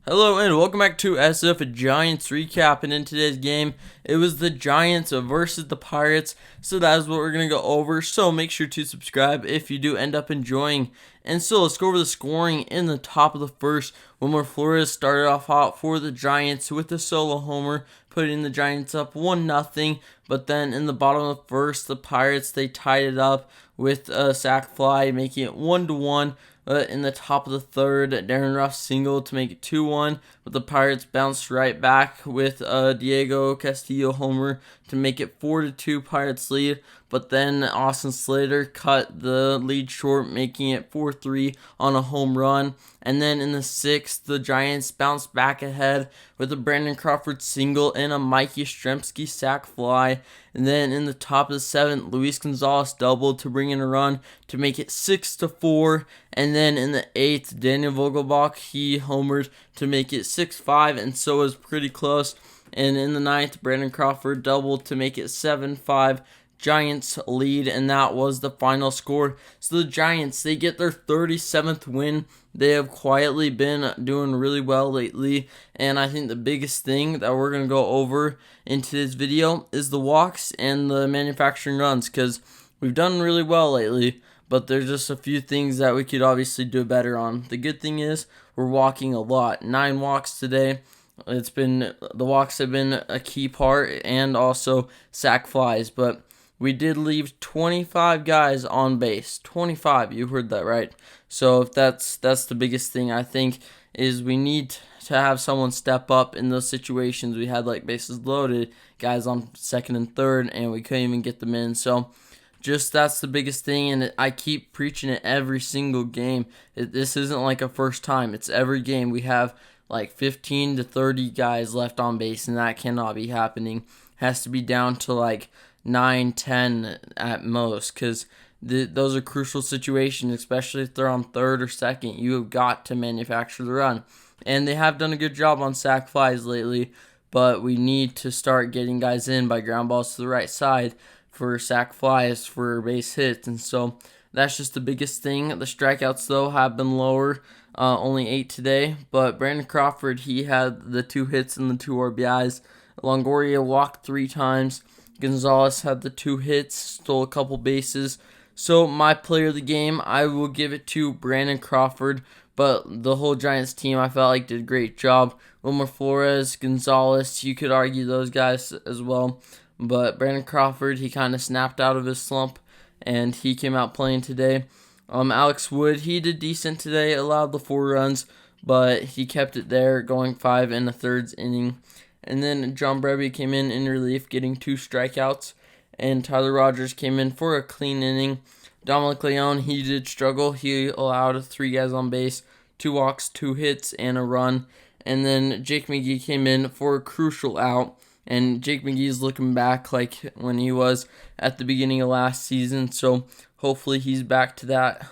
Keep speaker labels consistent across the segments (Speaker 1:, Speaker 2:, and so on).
Speaker 1: Hello and welcome back to SF Giants recap, and in today's game it was the Giants versus the Pirates, so that is what we're going to go over. So make sure to subscribe if you do end up enjoying. And so let's go over the scoring in the top of the first. Wilmer Flores started off hot for the Giants with a solo homer, putting the Giants up 1-0. But then in the bottom of the first, the Pirates, they tied it up with a sac fly, making it 1-1. In the top of the third, Darren Ruff single to make it 2-1, but the Pirates bounced right back with Diego Castillo homer to make it 4-2 Pirates lead. But then Austin Slater cut the lead short, making it 4-3 on a home run. And then in the sixth, the Giants bounced back ahead with a Brandon Crawford single and a Mikey Yastrzemski sac fly. And then in the top of the seventh, Luis Gonzalez doubled to bring in a run to make it 6-4. And then in the eighth, Daniel Vogelbach, he homered to make it 6-5, and so it was pretty close. And in the ninth, Brandon Crawford doubled to make it 7-5. Giants lead, and that was the final score. So the Giants, they get their 37th win. They have quietly been doing really well lately, and I think the biggest thing that we're going to go over in today's video is the walks and the manufacturing runs, because we've done really well lately, but there's just a few things that we could obviously do better on. The good thing is we're walking a lot. 9 walks today. The walks have been a key part, and also sac flies, but we did leave 25 guys on base. 25, you heard that right. So if that's the biggest thing, I think, is we need to have someone step up in those situations. We had like bases loaded, guys on second and third, and we couldn't even get them in. So just that's the biggest thing, and I keep preaching it every single game. This isn't like a first time. It's every game. We have like 15 to 30 guys left on base, and that cannot be happening. It has to be down to like 9, 10 at most, because those are crucial situations, especially if they're on third or second. You have got to manufacture the run. And they have done a good job on sac flies lately, but we need to start getting guys in by ground balls to the right side for sac flies, for base hits, and so that's just the biggest thing. The strikeouts, though, have been lower, only 8 today, but Brandon Crawford, he had the 2 hits and the 2 RBIs. Longoria walked 3 times. Gonzalez had the 2 hits, stole a couple bases. So my player of the game, I will give it to Brandon Crawford, but the whole Giants team, I felt like, did a great job. Wilmer Flores, Gonzalez, you could argue those guys as well. But Brandon Crawford, he kind of snapped out of his slump, and he came out playing today. Alex Wood, he did decent today, allowed the 4 runs, but he kept it there, going 5 1/3 inning. And then John Brebbie came in relief, getting 2 strikeouts, and Tyler Rogers came in for a clean inning. Dominic Leone, he did struggle. He allowed 3 guys on base, 2 walks, 2 hits, and a run. And then Jake McGee came in for a crucial out. And Jake McGee's looking back like when he was at the beginning of last season. So hopefully he's back to that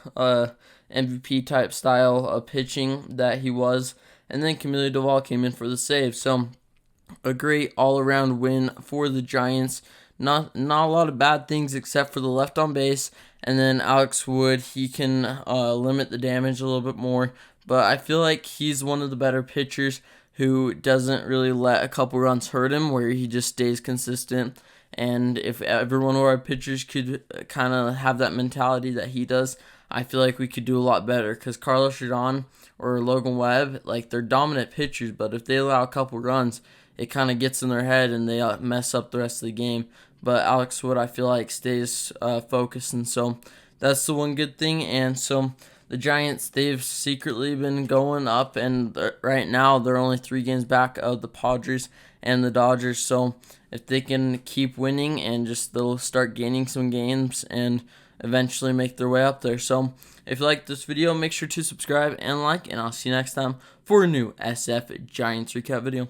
Speaker 1: MVP type style of pitching that he was. And then Camilo Doval came in for the save. So a great all-around win for the Giants. Not a lot of bad things except for the left on base. And then Alex Wood, he can limit the damage a little bit more. But I feel like he's one of the better pitchers who doesn't really let a couple runs hurt him, where he just stays consistent. And if every one of our pitchers could kind of have that mentality that he does, I feel like we could do a lot better. Because Carlos Rodon or Logan Webb, like, they're dominant pitchers, but if they allow a couple runs, it kind of gets in their head and they mess up the rest of the game. But Alex Wood, I feel like, stays focused, and so that's the one good thing. And so the Giants, they've secretly been going up, and right now they're only 3 games back of the Padres and the Dodgers. So if they can keep winning, and just they'll start gaining some games and eventually make their way up there. So if you like this video, make sure to subscribe and like, and I'll see you next time for a new SF Giants recap video.